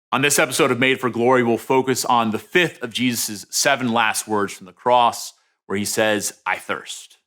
On this episode of Made for Glory, we'll focus on the fifth of Jesus' 7 last words from the cross, where he says, I thirst.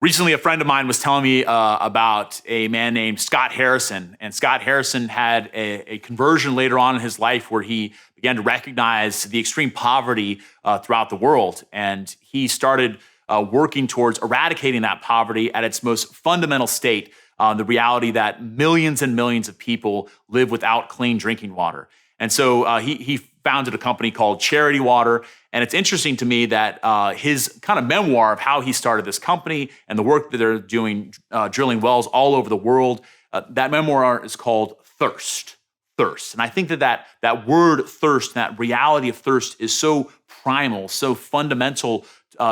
Recently, a friend of mine was telling me about a man named Scott Harrison. And Scott Harrison had a conversion later on in his life where he began to recognize the extreme poverty throughout the world. And he started working towards eradicating that poverty at its most fundamental state, the reality that millions and millions of people live without clean drinking water. And so he founded a company called Charity Water. And it's interesting to me that his kind of memoir of how he started this company and the work that they're doing, drilling wells all over the world, that memoir is called Thirst. Thirst. And I think that word thirst, that reality of thirst is so primal, so fundamental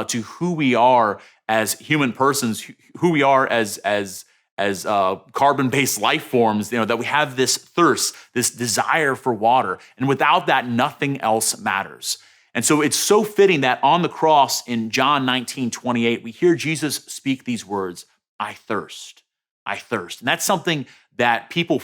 to who we are as human persons, who we are as carbon-based life forms, that we have this thirst, this desire for water. And without that, nothing else matters. And so it's so fitting that on the cross in John 19:28, we hear Jesus speak these words, I thirst, I thirst. And that's something that people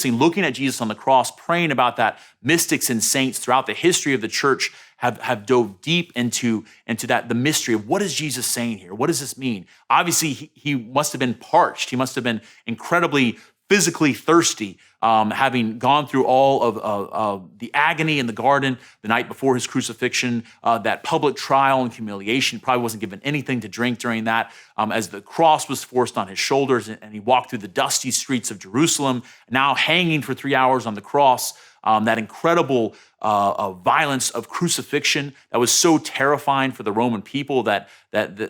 looking at Jesus on the cross, praying about that, mystics and saints throughout the history of the church have dove deep into that, the mystery of what is Jesus saying here? What does this mean? Obviously, he must have been parched. He must have been incredibly physically thirsty, having gone through all of the agony in the garden the night before his crucifixion, that public trial and humiliation. Probably wasn't given anything to drink during that, as the cross was forced on his shoulders and he walked through the dusty streets of Jerusalem, now hanging for 3 hours on the cross. That incredible violence of crucifixion that was so terrifying for the Roman people that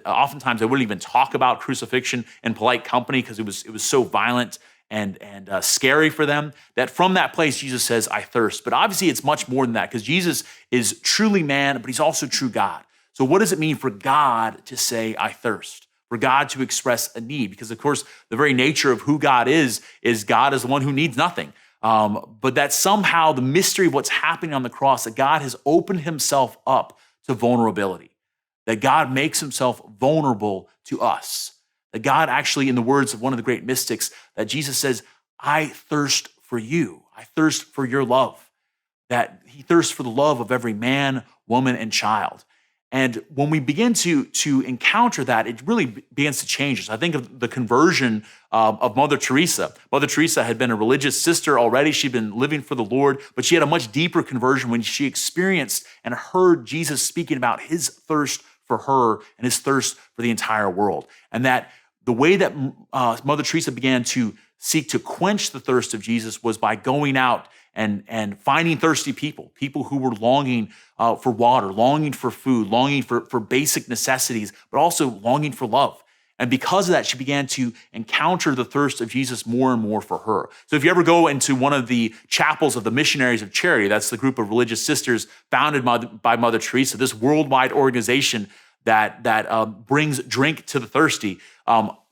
oftentimes they wouldn't even talk about crucifixion in polite company because it was so violent and scary for them, that from that place, Jesus says, I thirst. But obviously, it's much more than that because Jesus is truly man, but he's also true God. So what does it mean for God to say, I thirst? For God to express a need? Because, of course, the very nature of who God is God is the one who needs nothing. But that somehow the mystery of what's happening on the cross, that God has opened himself up to vulnerability, that God makes himself vulnerable to us. That God actually, in the words of one of the great mystics, that Jesus says, I thirst for you. I thirst for your love. That he thirsts for the love of every man, woman, and child. And when we begin to encounter that, it really begins to change us. I think of the conversion of Mother Teresa. Mother Teresa had been a religious sister already. She'd been living for the Lord, but she had a much deeper conversion when she experienced and heard Jesus speaking about his thirst for her and his thirst for the entire world. And that the way that Mother Teresa began to seek to quench the thirst of Jesus was by going out and finding thirsty people who were longing for water, longing for food, longing for basic necessities, but also longing for love. And because of that, she began to encounter the thirst of Jesus more and more for her. So if you ever go into one of the chapels of the Missionaries of Charity, that's the group of religious sisters founded by Mother Teresa, this worldwide organization that brings drink to the thirsty.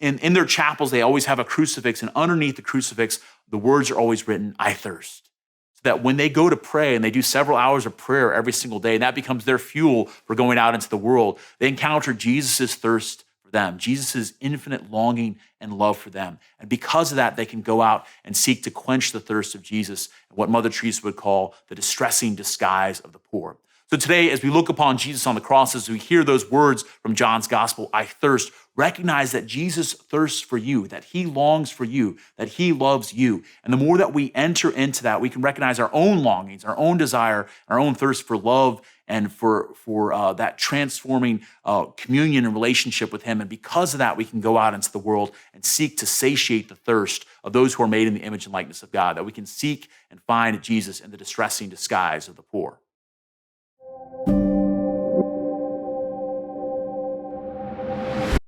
In their chapels, they always have a crucifix, and underneath the crucifix, the words are always written, I thirst. So that when they go to pray, and they do several hours of prayer every single day, and that becomes their fuel for going out into the world, they encounter Jesus' thirst for them, Jesus' infinite longing and love for them. And because of that, they can go out and seek to quench the thirst of Jesus, what Mother Teresa would call the distressing disguise of the poor. So today, as we look upon Jesus on the cross, as we hear those words from John's gospel, I thirst, recognize that Jesus thirsts for you, that he longs for you, that he loves you. And the more that we enter into that, we can recognize our own longings, our own desire, our own thirst for love and for that transforming communion and relationship with him. And because of that, we can go out into the world and seek to satiate the thirst of those who are made in the image and likeness of God, that we can seek and find Jesus in the distressing disguise of the poor.